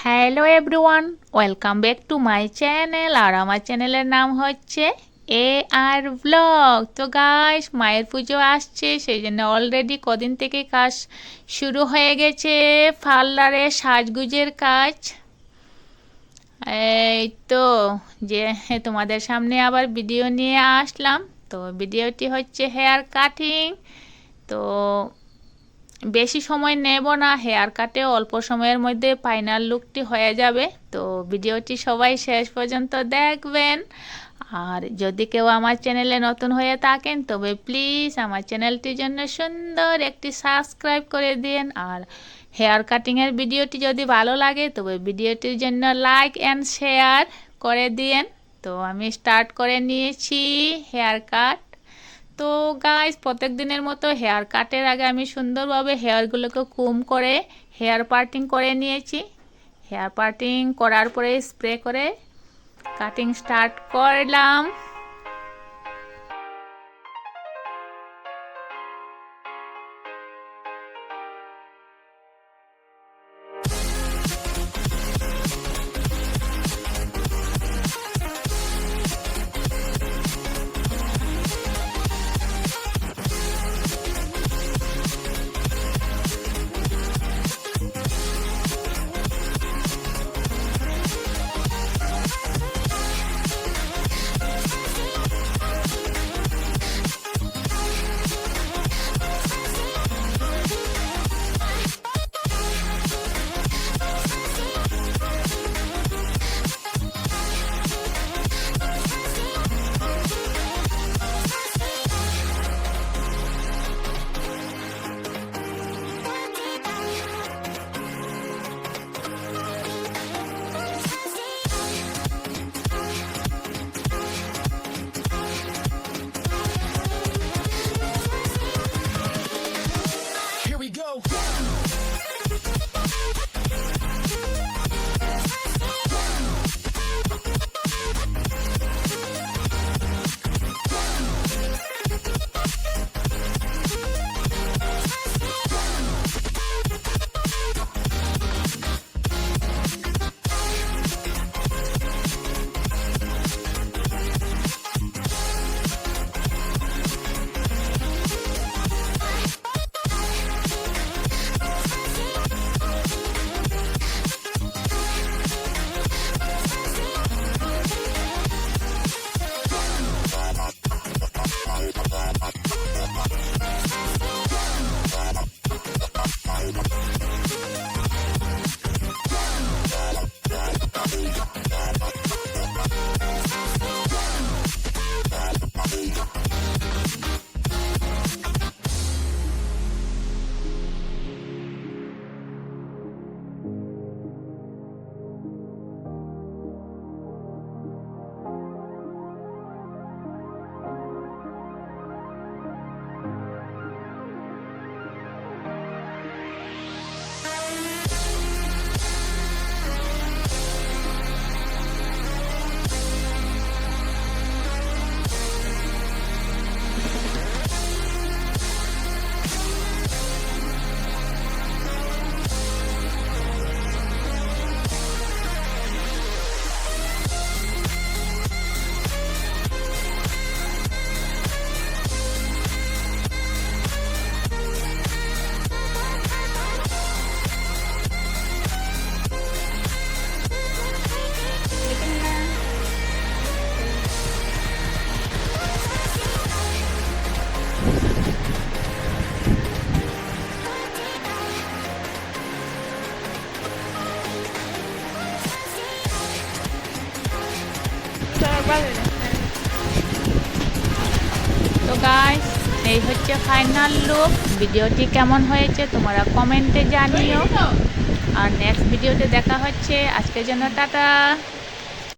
Hello everyone, welcome back to my channel. আর আমার চ্যানেলের নাম হচ্ছে এ আর ব্লগ। তো গাইস, মায়ের পুজো আসছে, সেই জন্য অলরেডি কদিন থেকে কাজ শুরু হয়ে গেছে, পার্লারে সাজগুজের কাজ। এই তো যে তোমাদের সামনে আবার ভিডিও নিয়ে আসলাম। তো ভিডিওটি হচ্ছে হেয়ার কাটিং। তো বেশি সময় নেব না, হেয়ার কাটে অল্প সময়ের মধ্যে ফাইনাল লুকটি হয়ে যাবে। তো ভিডিওটি সবাই শেষ পর্যন্ত দেখবেন। আর যদি কেউ আমার চ্যানেলে নতুন হয়ে থাকেন তবে প্লিজ আমার চ্যানেলটির জন্য সুন্দর একটি সাবস্ক্রাইব করে দিন। আর হেয়ার কাটিংয়ের ভিডিওটি যদি ভালো লাগে তবে ভিডিওটির জন্য লাইক অ্যান্ড শেয়ার করে দিন। তো আমি স্টার্ট করে নিয়েছি হেয়ার কাট। তো গাইস, প্রত্যেক দিনের মতো হেয়ার কাটের আগে আমি সুন্দরভাবে হেয়ারগুলোকে কুম করে হেয়ার পার্টিং করে নিয়েছি। হেয়ার পার্টিং করার পরে স্প্রে করে কাটিং স্টার্ট করলাম। Here we go. তো গাইস, এই হচ্ছে ফাইনাল লুক। ভিডিওটি কেমন হয়েছে তোমরা কমেন্টে জানিও। আর নেক্সট ভিডিওতে দেখা হচ্ছে। আজকের জন্য টাটা।